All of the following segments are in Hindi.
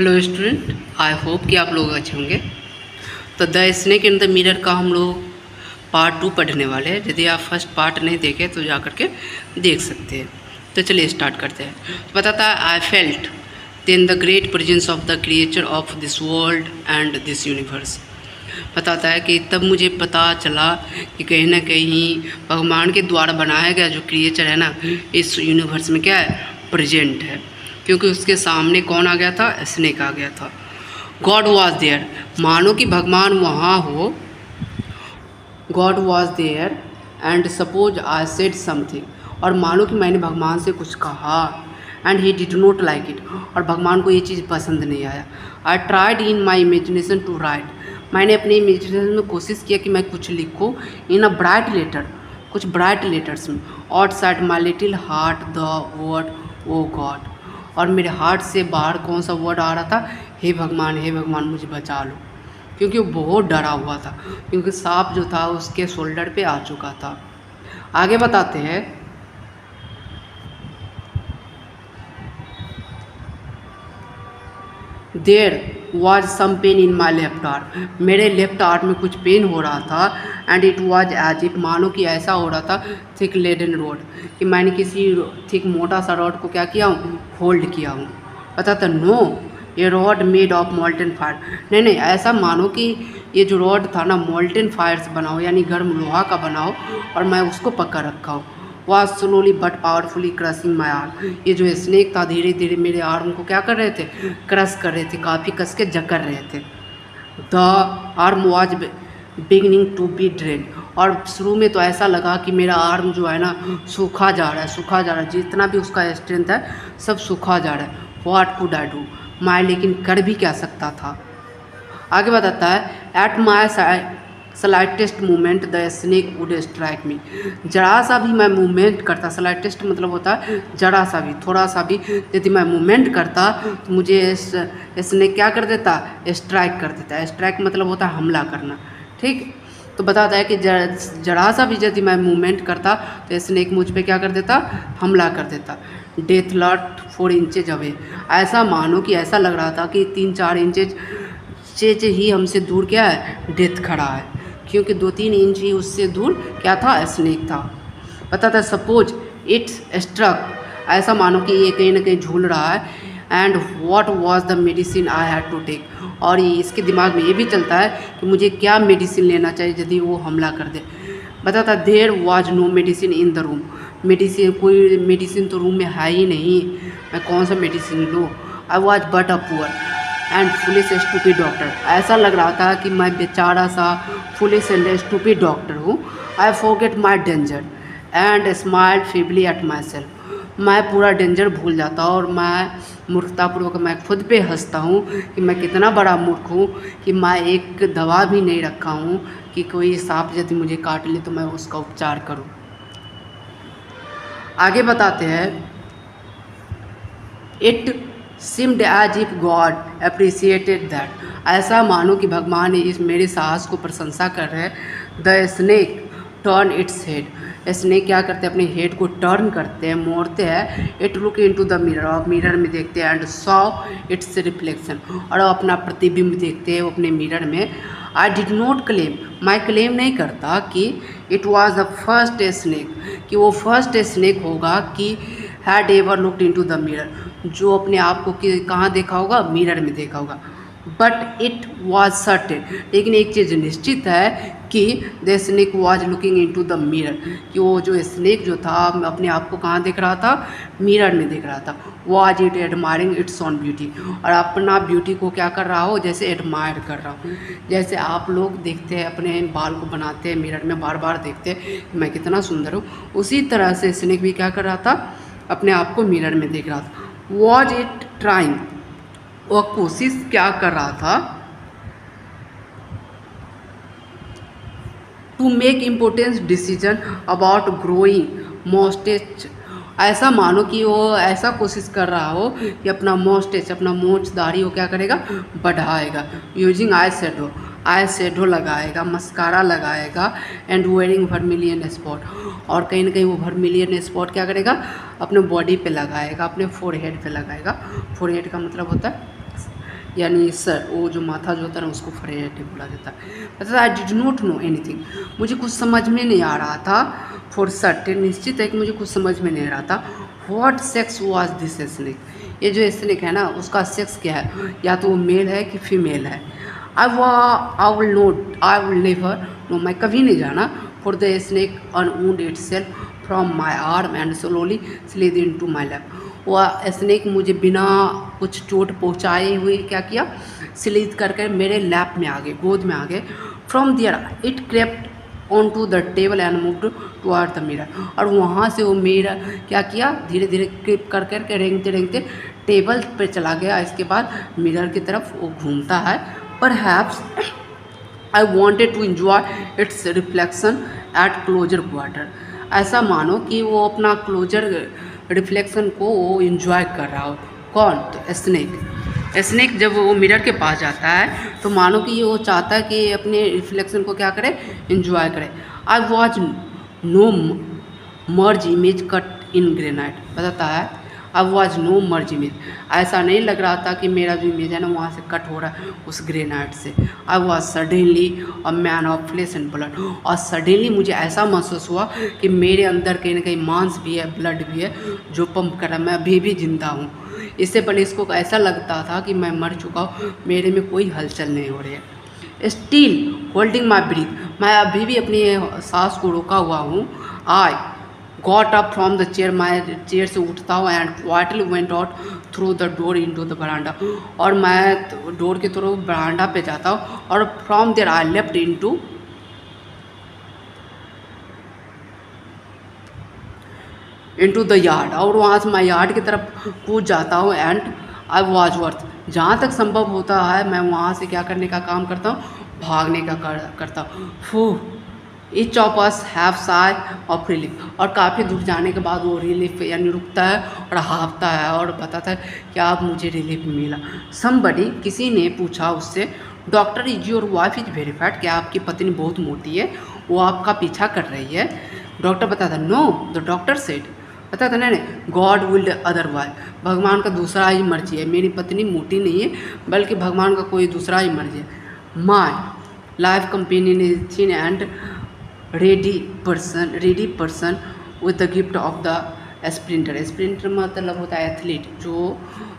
हेलो स्टूडेंट, आई होप कि आप लोग अच्छे होंगे। तो the snake in the mirror का हम लोग पार्ट 2 पढ़ने वाले हैं। यदि आप फर्स्ट पार्ट नहीं देखे तो जा कर के देख सकते हैं। तो चलिए स्टार्ट करते हैं। तो बताता है, I felt then the great presence of the creature of this world and this universe. बताता है कि तब मुझे पता चला कि कहीं ना कहीं भगवान के द्वारा बनाया गया जो क्रिएचर है ना, इस यूनिवर्स में क्या है, प्रेजेंट है। क्योंकि उसके सामने कौन आ गया था, स्नेक आ गया था। गॉड वॉज देयर, मानो कि भगवान वहाँ हो। God was there and suppose I said something, और मानो कि मैंने भगवान से कुछ कहा and he did not like it, और भगवान को ये चीज़ पसंद नहीं आया। I tried in my imagination to write, मैंने अपनी इमेजिनेशन में कोशिश किया कि मैं कुछ लिखूँ इन अ ब्राइट लेटर, कुछ ब्राइट लेटर्स में। Outside my little heart the word O God, और मेरे हार्ट से बाहर कौन सा वर्ड आ रहा था, हे भगवान मुझे बचा लो। क्योंकि वो बहुत डरा हुआ था, क्योंकि सांप जो था उसके शोल्डर पे आ चुका था। आगे बताते हैं, there was some pain in my left arm, मेरे लेफ्ट आर्म में कुछ पेन हो रहा था। And it was as if, मानो कि ऐसा हो रहा था, थिक लेडन रोड, कि मैंने किसी थिक मोटा सा रॉड को क्या किया हूँ, होल्ड किया हूँ। पता था, नो ये rod made of molten fire, नहीं ऐसा मानो कि ये जो रॉड था ना, मोल्टन फायर से बना हो, यानी गर्म लोहा का बना हो, और मैं उसको पकड़ रखा हूँ। Was slowly but powerfully crushing my arm, ये जो स्नेक था धीरे धीरे मेरे आर्म को क्या कर रहे थे, क्रश कर रहे थे, काफ़ी कस के जकड़ रहे थे। The arm was beginning to be drain, और शुरू में तो ऐसा लगा कि मेरा आर्म जो है ना सूखा जा रहा है, जितना भी उसका स्ट्रेंथ है सब सूखा जा रहा है। व्हाट कुड आई डू, मैं लेकिन कर भी क्या सकता था। आगे बताता है, at my slightest movement the snake would strike मी, जरा सा भी मैं मूवमेंट करता, स्लाइटेस्ट मतलब होता है जरा सा भी, थोड़ा सा भी यदि मैं मूवमेंट करता तो मुझे स्नेक क्या कर देता, स्ट्राइक कर देता। स्ट्राइक मतलब होता है हमला करना, ठीक। तो बताता है कि जरा सा भी यदि मैं मूवमेंट करता तो स्नेक मुझ पे क्या कर देता, हमला कर देता। डेथ लॉट 4 इंचेज अवे, ऐसा मानो कि ऐसा लग रहा था कि 3-4 इंचेज ही हमसे दूर क्या है, डेथ खड़ा है, क्योंकि 2-3 इंच ही उससे दूर क्या था, स्नेक था। पता था, सपोज इट्स स्ट्रक, ऐसा मानो कि ये कहीं ना कहीं झूल रहा है। And what was the medicine I had to take, और इसके दिमाग में ये भी चलता है कि मुझे क्या मेडिसिन लेना चाहिए यदि वो हमला कर दे। बताता, there was no medicine in the room, medicine, कोई मेडिसिन तो रूम में है ही नहीं, मैं कौन सा मेडिसिन लूँ। I was but a poor and foolish stupid doctor, ऐसा लग रहा था कि मैं बेचारा सा फुलिश एंड स्टूपिड डॉक्टर हूँ। I forget my danger and smile feebly at my self, मैं पूरा डेंजर भूल जाता और मैं मूर्खतापूर्वक मैं खुद पे हंसता हूँ कि मैं कितना बड़ा मूर्ख हूँ कि मैं एक दवा भी नहीं रखा हूँ कि कोई सांप यदि मुझे काट ले तो मैं उसका उपचार करूँ। आगे बताते हैं, it seemed as if God appreciated that, ऐसा मानो कि भगवान इस मेरे साहस को प्रशंसा कर रहे हैं। The snake turn its head, snake क्या करते हैं, अपने हेड को टर्न करते हैं, मोड़ते हैं। It look into the mirror, और मिरर में देखते हैं। एंड सॉ इट्स रिफ्लेक्शन, और अपना प्रतिबिंब देखते हैं वो अपने मिरर में। आई डिड नॉट क्लेम, मैं क्लेम नहीं करता कि it was the first snake, कि वो फर्स्ट स्नेक होगा कि had ever looked into the mirror, जो अपने आप को कहाँ देखा होगा, मिरर में देखा होगा। बट इट वॉज सर्टेन, लेकिन एक चीज़ निश्चित है कि the snake was looking into the mirror, कि वो जो स्नेक जो था अपने आप को कहाँ देख रहा था, मिरर में देख रहा था। Was it admiring it's on beauty, और अपना ब्यूटी को क्या कर रहा हो, जैसे एडमायर कर रहा हो। जैसे आप लोग देखते हैं अपने बाल को बनाते हैं मिरर में, बार बार देखते हैं मैं कितना सुंदर हूँ, उसी तरह से स्नेक भी क्या कर रहा था, अपने आप को मिरर में देख रहा था। वॉज इट ट्राइंग, वह कोशिश क्या कर रहा था, to make importance decision about growing मोस्टेच, ऐसा मानो कि वो ऐसा कोशिश कर रहा हो कि अपना मोस्टेच, अपना मोच दाढ़ी वो क्या करेगा, बढ़ाएगा। यूजिंग आई शेडो लगाएगा, मस्कारा लगाएगा। एंड वेयरिंग वर्मिलियन स्पॉट, और कहीं ना कहीं वो वर्मिलियन स्पॉट क्या करेगा, अपने बॉडी पे लगाएगा, अपने फोरहेड पे लगाएगा। फोरहेड का मतलब होता है यानी सर, वो जो माथा जो होता है ना उसको फरेट बोला जाता है। मतलब I did not know anything, मुझे कुछ समझ में नहीं आ रहा था। फॉर सर्टेन, निश्चित है कि मुझे कुछ समझ में नहीं आ रहा था। What sex was this snake, ये जो स्नेक है ना उसका सेक्स क्या है, या तो वो मेल है कि फीमेल है। आई विल नेवर नो, मैं कभी नहीं जाना। For the snake unwound itself from my arm and slowly slid into my lap, वह स्नेक मुझे बिना कुछ चोट पहुंचाए हुए क्या किया, स्लीद करके मेरे लैप में आ गए, गोद में आ गए। From there it crept on to the table and moved toward the mirror, और वहाँ से वो मिरर क्या किया, धीरे धीरे क्रिप कर करके रेंगते रेंगते टेबल पे चला गया। इसके बाद मिरर की तरफ वो घूमता है। Perhaps I wanted to enjoy its reflection at closer quarter, ऐसा मानो कि वो अपना क्लोजर रिफ्लेक्शन को वो इन्जॉय कर रहा हो। कौन? तो स्नेक। स्नेक जब वो मिरर के पास जाता है तो मानो कि ये वो चाहता है कि अपने रिफ्लेक्शन को क्या करे, इन्जॉय करे। I was no mere image cut in granite, बताता है I was no mere image, ऐसा नहीं लग रहा था कि मेरा जो इमेज है ना वहाँ से कट हो रहा है उस ग्रेनाइट से। I was suddenly a man of flesh and blood, और सडनली मुझे ऐसा महसूस हुआ कि मेरे अंदर कहीं ना कहीं मांस भी है, ब्लड भी है जो पंप कर रहा है, मैं अभी भी जिंदा हूँ। इससे पहले इसको ऐसा लगता था कि मैं मर चुका हूँ, मेरे में कोई हलचल नहीं हो रही है। स्टिल होल्डिंग माई ब्रीथ, मैं अभी भी अपनी सांस को रोका हुआ हूँ। I got up from the chair, मैं चेयर से उठता हूँ and quietly went out through the door into the veranda, और मैं डोर के थ्रू बरांडा पे जाता हूँ। और from there I left into the yard, और वहाँ से मैं यार्ड की तरफ कूद जाता हूँ। एंड आई वॉज वर्थ, जहाँ तक संभव होता है मैं वहाँ से क्या करने का काम करता हूँ, भागने का करता हूँ। फू each of us have Sai of relief, और काफ़ी दूर जाने के बाद वो रिलीफ यानी रुकता है और हाँफता है और बताता है कि आप मुझे रिलीफ मिला। समबडी, किसी ने पूछा उससे, doctor is your wife is very fat, क्या आपकी पत्नी बहुत मोटी है, वो आपका पीछा कर रही है? डॉक्टर बताता नो, द डॉक्टर सेड, बताता नहीं नहीं, गॉड विल्ड अदरवाइज, भगवान का दूसरा ही मर्जी है, मेरी पत्नी मोटी नहीं है बल्कि भगवान का कोई दूसरा ही मर्जी है। My life companion is thin and ready person with the gift of the sprinter, sprinter मतलब होता है एथलीट, जो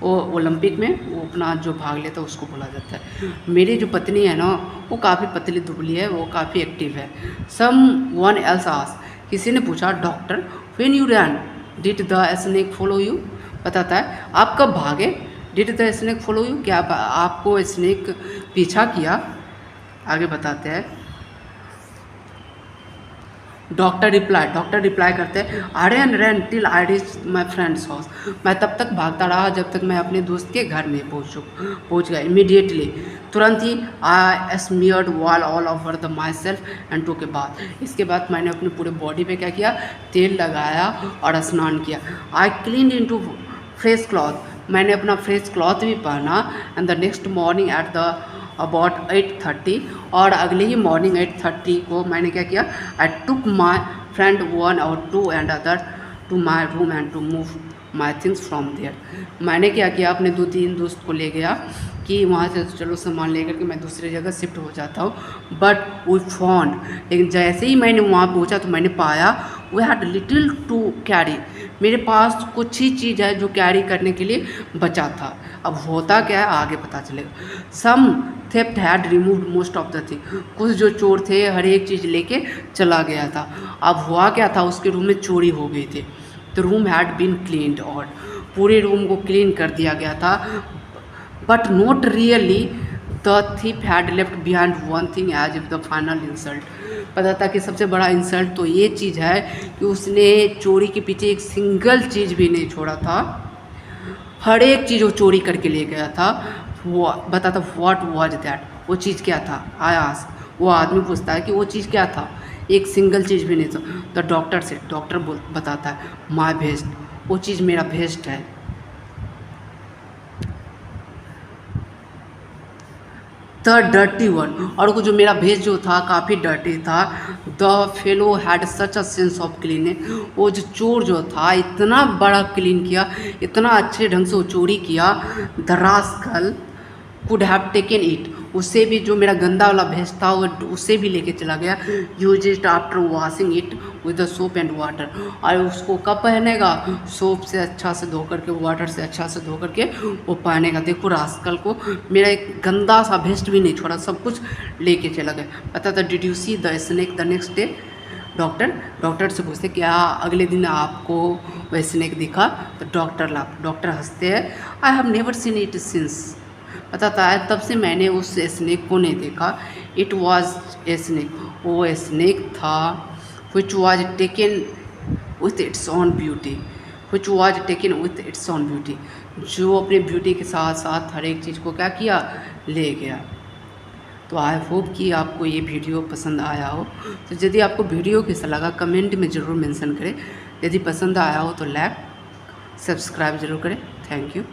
वो ओलंपिक में वो अपना जो भाग लेता है उसको बोला जाता है। मेरी जो पत्नी है ना वो काफ़ी पतली दुबली है, वो काफ़ी एक्टिव है। सम वन एल्स आस्क्ड, किसी ने पूछा, doctor when you ran did the snake follow you, बताता है आप कब भागे, did the snake follow you, क्या आपको स्नेक पीछा किया? आगे बताते हैं, डॉक्टर रिप्लाई करते हैं, I ran till I reach my friends house, मैं तब तक भागता रहा जब तक मैं अपने दोस्त के घर में पहुंच गया। इमीडिएटली, तुरंत ही, I smeared wall all over the my self and took a bath, इसके बाद मैंने अपने पूरे बॉडी पे क्या किया, तेल लगाया और स्नान किया। I clean into fresh cloth, मैंने अपना फ्रेश क्लॉथ भी पहना। And the next morning at the about 8:30, और अगले ही मॉर्निंग 8:30 को मैंने क्या किया, I took my friend one और two and other to my room and to move my things from there, मैंने क्या किया, अपने 2-3 दोस्त को ले गया कि वहाँ से चलो सामान लेकर के मैं दूसरी जगह शिफ्ट हो जाता हूँ। बट वी फाउंड, लेकिन जैसे ही मैंने वहाँ पहुँचा तो मैंने पाया we had little to carry, मेरे पास कुछ ही चीज़ है जो कैरी करने के लिए बचा था। अब होता क्या है आगे पता चलेगा। Some theft had removed most of the thing, कुछ जो चोर थे हर एक चीज़ लेके चला गया था। अब हुआ क्या था, उसके रूम में चोरी हो गई थी। The room had been cleaned, और पूरे रूम को क्लीन कर दिया गया था। But not really, the thief had left behind one thing as if the final insult, पता था कि सबसे बड़ा इंसल्ट तो ये चीज़ है कि उसने चोरी के पीछे एक सिंगल चीज़ भी नहीं छोड़ा था, हर एक चीज़ वो चोरी करके ले गया था। वो बताता व्हाट वाज दैट, वो चीज़ क्या था, आयास, वो आदमी पूछता है कि वो चीज़ क्या था, एक सिंगल चीज़ भी नहीं था। द डॉक्टर से, डॉक्टर बताता है माई भेस्ट, वो चीज़ मेरा भेस्ट है। द डर्टी वन, और वो जो मेरा भेज जो था काफ़ी डर्टी था। The fellow had such a sense of cleaning, वो जो चोर जो था इतना बड़ा क्लीन किया, इतना अच्छे ढंग से वो चोरी किया। The rascal could have taken it, उससे भी जो मेरा गंदा वाला भेस्ट था वो उससे भी लेके चला गया। Use it after washing it with the soap and water, और उसको कब पहनेगा, सोप से अच्छा से धो करके, वाटर से अच्छा से धो करके वो पहनेगा। देखो रास्कल को मेरा एक गंदा सा भेस्ट भी नहीं छोड़ा, सब कुछ लेके चला गया। पता था did you see the snake the next day, doctor से पूछते क्या अगले दिन आपको वह स्नेक दिखा, तो डॉक्टर हंसते हैं, I have never seen it since, पता था तब से मैंने उस स्नेक को नहीं देखा। इट वॉज ए स्नेक, वो स्नेक था which was taken with its on beauty, which was taken with its on beauty, जो अपने ब्यूटी के साथ साथ हर एक चीज़ को क्या किया, ले गया। तो आई होप कि आपको ये वीडियो पसंद आया हो। तो यदि आपको वीडियो कैसा लगा कमेंट में ज़रूर मेंशन करें, यदि पसंद आया हो तो लाइक सब्सक्राइब ज़रूर करें। Thank you.